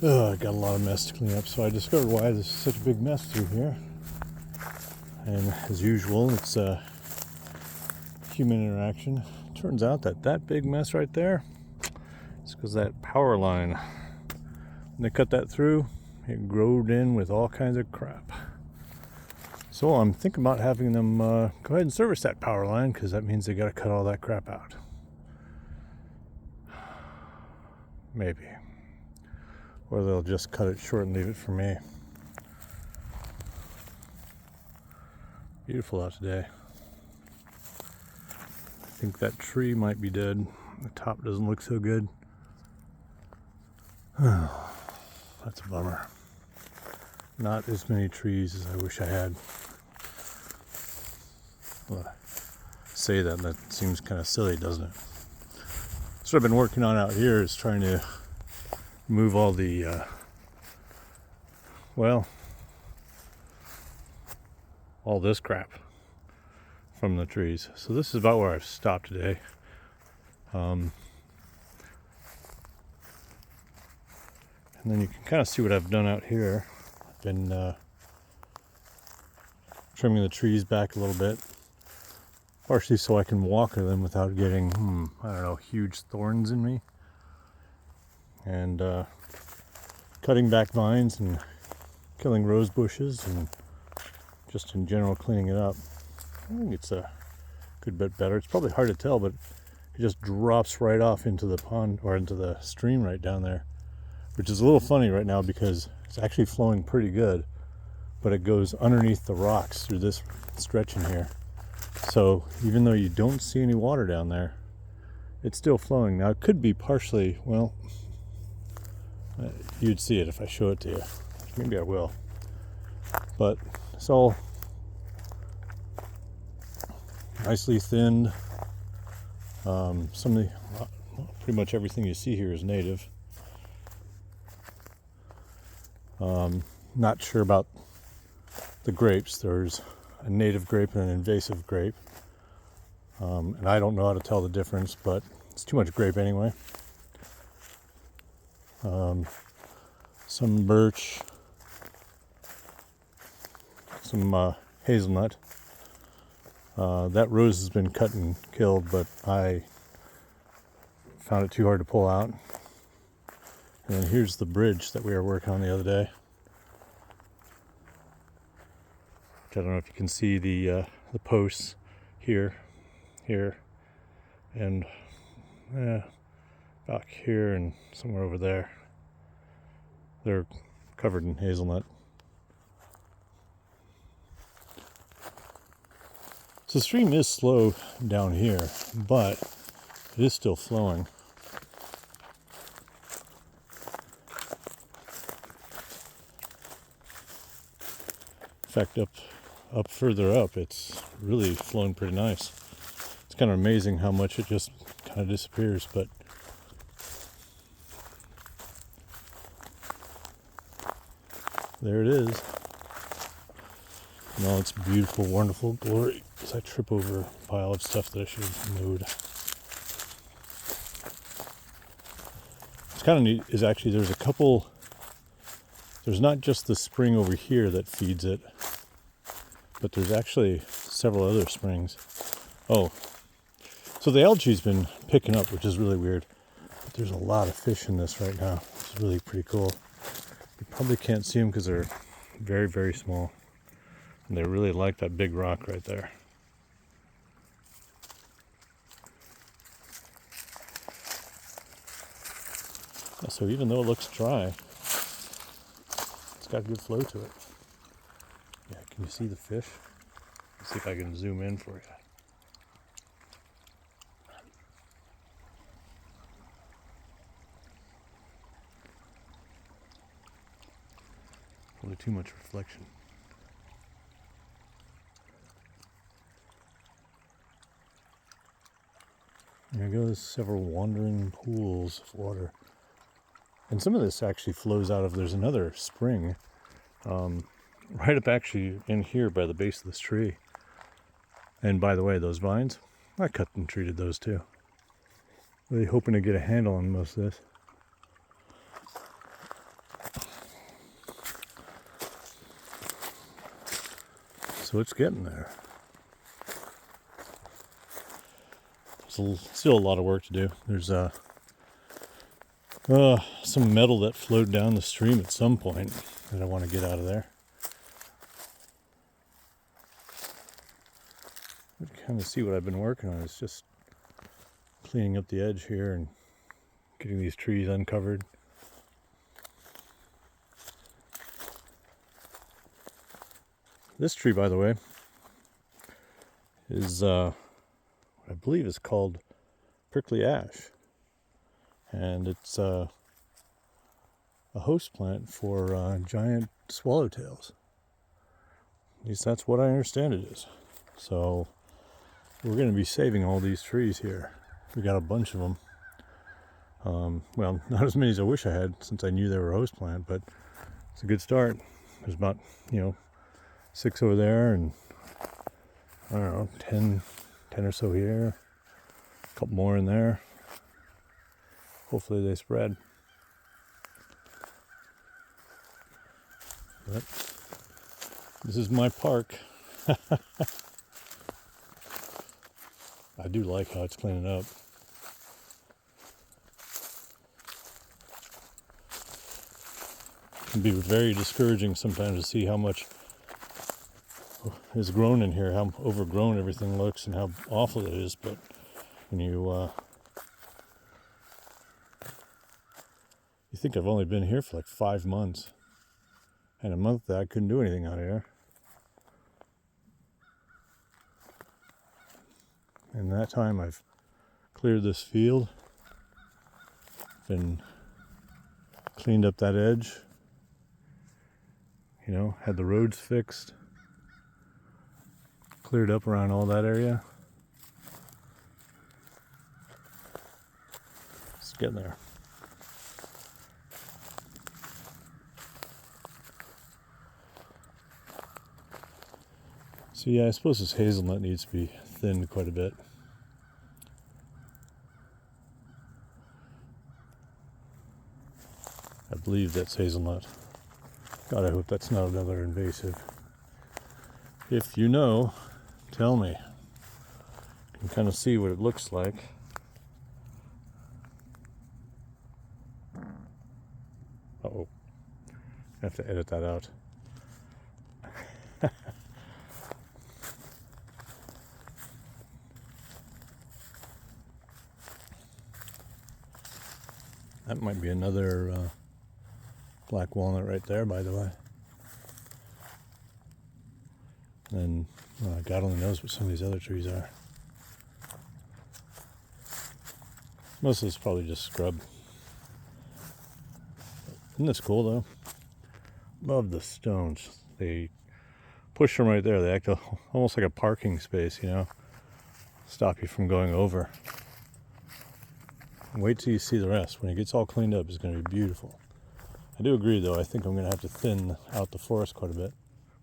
I got a lot of mess to clean up, so I discovered why there's such a big mess through here. And as usual, it's human interaction. Turns out that big mess right there is because that power line, when they cut that through, it growed in with all kinds of crap. So I'm thinking about having them go ahead and service that power line, because that means they got to cut all that crap out. Maybe. Or they'll just cut it short and leave it for me. Beautiful out today. I think that tree might be dead. The top doesn't look so good. That's a bummer. Not as many trees as I wish I had. Well, I say that seems kind of silly, doesn't it? That's what I've been working on out here, is trying to move all the, all this crap from the trees. So this is about where I've stopped today. And then you can kind of see what I've done out here. I've been trimming the trees back a little bit, partially so I can walk them without getting, huge thorns in me. And cutting back vines and killing rose bushes, and just in general cleaning it up. I think it's a good bit better. It's probably hard to tell, but it just drops right off into the pond, or into the stream right down there, which is a little funny right now because it's actually flowing pretty good, but it goes underneath the rocks through this stretch in here. So even though you don't see any water down there, it's still flowing. Now it could be partially, you'd see it if I show it to you. Maybe I will. But it's all nicely thinned. Pretty much everything you see here is native. Not sure about the grapes. There's a native grape and an invasive grape. And I don't know how to tell the difference, but it's too much grape anyway. Some birch, some hazelnut. That rose has been cut and killed, but I found it too hard to pull out. And then here's the bridge that we were working on the other day. I don't know if you can see the posts here, and back here and somewhere over there. They're covered in hazelnut. So the stream is slow down here, but it is still flowing. In fact, up further up, it's really flowing pretty nice. It's kind of amazing how much it just kind of disappears, but there it is. In all its beautiful, wonderful glory, as I trip over a pile of stuff that I should have mowed. What's kind of neat is actually there's not just the spring over here that feeds it, but there's actually several other springs. Oh, so the algae's been picking up, which is really weird. But there's a lot of fish in this right now. It's really pretty cool. You probably can't see them because they're very, very small. And they really like that big rock right there. So even though it looks dry, it's got good flow to it. Yeah, can you see the fish? Let's see if I can zoom in for you. Probably too much reflection. There goes several wandering pools of water. And some of this actually flows out of, there's another spring right up actually in here by the base of this tree. And by the way, those vines, I cut and treated those too. Really hoping to get a handle on most of this. So it's getting there. There's still a lot of work to do. There's some metal that flowed down the stream at some point that I want to get out of there. You kind of see what I've been working on. It's just cleaning up the edge here and getting these trees uncovered. This tree, by the way, is what I believe is called prickly ash, and it's a host plant for giant swallowtails. At least that's what I understand it is. So we're going to be saving all these trees here. We got a bunch of them. Well, not as many as I wish I had, since I knew they were a host plant, but it's a good start. There's about 6 over there, and I don't know, 10 or so here, a couple more in there. Hopefully they spread. But this is my park. I do like how it's cleaning up. It can be very discouraging sometimes to see how much is grown in here, how overgrown everything looks, and how awful it is. But when you think I've only been here for like 5 months, and a month that I couldn't do anything out here. In that time, I've cleared this field, been cleaned up that edge, had the roads fixed, cleared up around all that area. It's getting there. So yeah, I suppose this hazelnut needs to be thinned quite a bit. I believe that's hazelnut. God, I hope that's not another invasive. If you know, tell me. You can kind of see what it looks like. Uh-oh. I have to edit that out. That might be another black walnut right there, by the way. And God only knows what some of these other trees are. Most of this is probably just scrub. Isn't this cool though? Love the stones. They push them right there. They act almost like a parking space, stop you from going over. Wait till you see the rest. When it gets all cleaned up, it's going to be beautiful. I do agree, though. I think I'm going to have to thin out the forest quite a bit.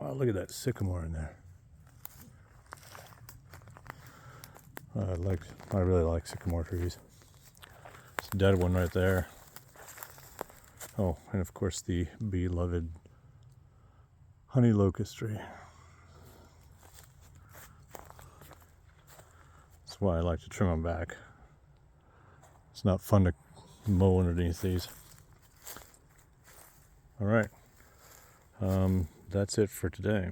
Wow, look at that sycamore in there. I really like sycamore trees. It's a dead one right there. Oh, and of course the beloved honey locust tree. That's why I like to trim them back. It's not fun to mow underneath these. All right. That's it for today.